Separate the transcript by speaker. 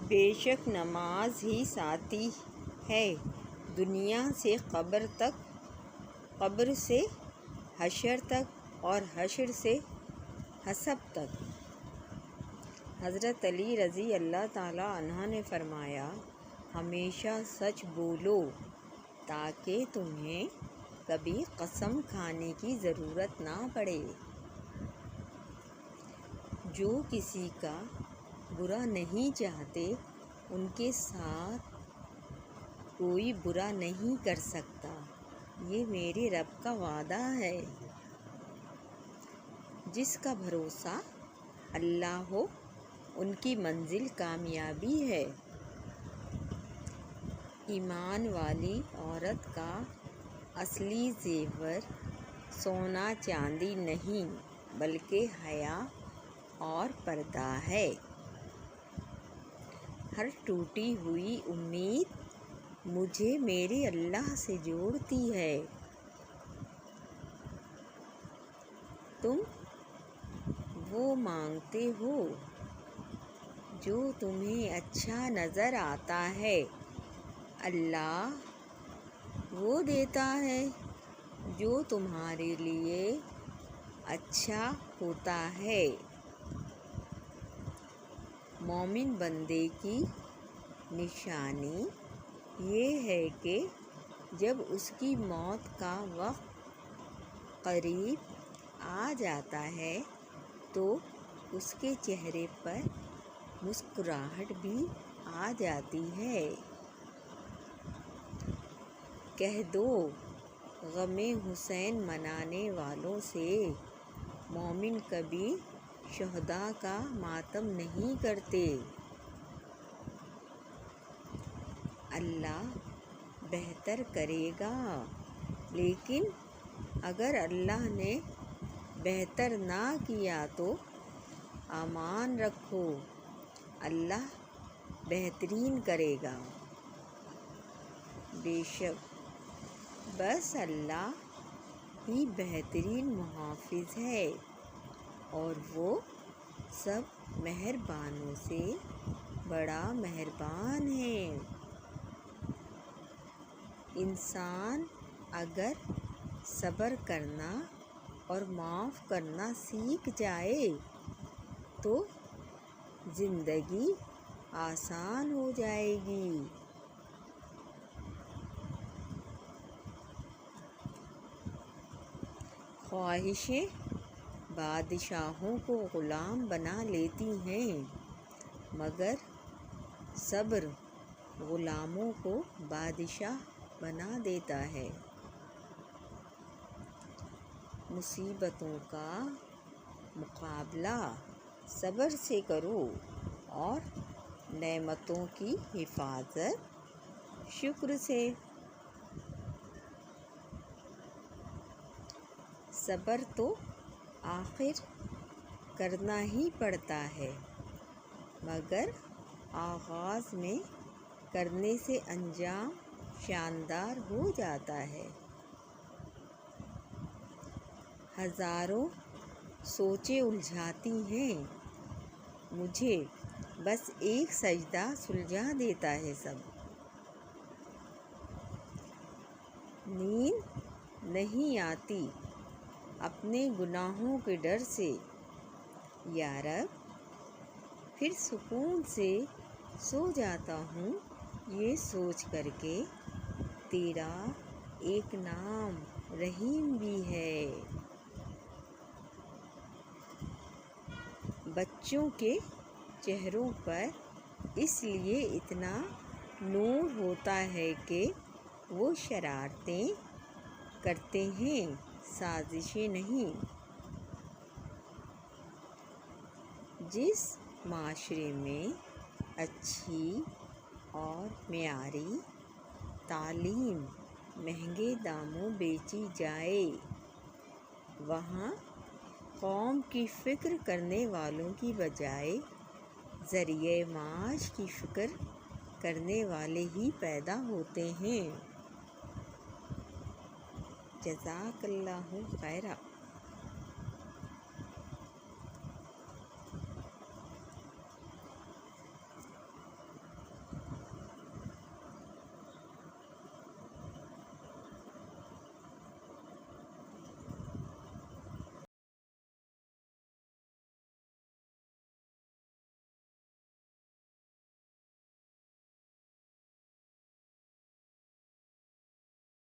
Speaker 1: بے شک نماز ہی ساتھی ہے دنیا سے قبر تک، قبر سے حشر تک اور حشر سے حسب تک۔ حضرت علی رضی اللہ تعالیٰ عنہ نے فرمایا، ہمیشہ سچ بولو تاکہ تمہیں کبھی قسم کھانے کی ضرورت نہ پڑے۔ جو کسی کا برا نہیں چاہتے ان کے ساتھ کوئی برا نہیں کر سکتا، یہ میرے رب کا وعدہ ہے۔ جس کا بھروسہ اللہ ہو ان کی منزل کامیابی ہے۔ ایمان والی عورت کا اصلی زیور سونا چاندی نہیں بلکہ حیا اور پردہ ہے۔ ہر ٹوٹی ہوئی امید مجھے میرے اللہ سے جوڑتی ہے۔ تم وہ مانگتے ہو جو تمہیں اچھا نظر آتا ہے، اللہ وہ دیتا ہے جو تمہارے لیے اچھا ہوتا ہے۔ مومن بندے کی نشانی یہ ہے کہ جب اس کی موت کا وقت قریب آ جاتا ہے تو اس کے چہرے پر مسکراہٹ بھی آ جاتی ہے۔ کہہ دو غم حسین منانے والوں سے، مومن کبھی شہداء کا ماتم نہیں کرتے۔ اللہ بہتر کرے گا، لیکن اگر اللہ نے بہتر نہ کیا تو ایمان رکھو اللہ بہترین کرے گا۔ بے شک بس اللہ ہی بہترین محافظ ہے اور وہ سب مہربانوں سے بڑا مہربان ہے۔ انسان اگر صبر کرنا اور معاف کرنا سیکھ جائے تو زندگی آسان ہو جائے گی۔ خواہشیں بادشاہوں کو غلام بنا لیتی ہیں مگر صبر غلاموں کو بادشاہ بنا دیتا ہے۔ مصیبتوں کا مقابلہ صبر سے کرو اور نعمتوں کی حفاظت شکر سے۔ صبر تو آخر کرنا ہی پڑتا ہے مگر آغاز میں کرنے سے انجام شاندار ہو جاتا ہے۔ ہزاروں سوچیں الجھاتی ہیں مجھے بس ایک سجدہ سلجھا دیتا ہے سب۔ نیند نہیں آتی اپنے گناہوں کے ڈر سے، یا رب پھر سکون سے سو جاتا ہوں یہ سوچ کر کہ تیرا ایک نام رحیم بھی ہے۔ بچوں کے چہروں پر اس لیے اتنا نور ہوتا ہے کہ وہ شرارتیں کرتے ہیں، سازشیں نہیں۔ جس معاشرے میں اچھی اور معیاری تعلیم مہنگے داموں بیچی جائے وہاں قوم کی فکر کرنے والوں کی بجائے ذریعہ معاش کی فکر کرنے والے ہی پیدا ہوتے ہیں۔ جزاک اللہ خیرا۔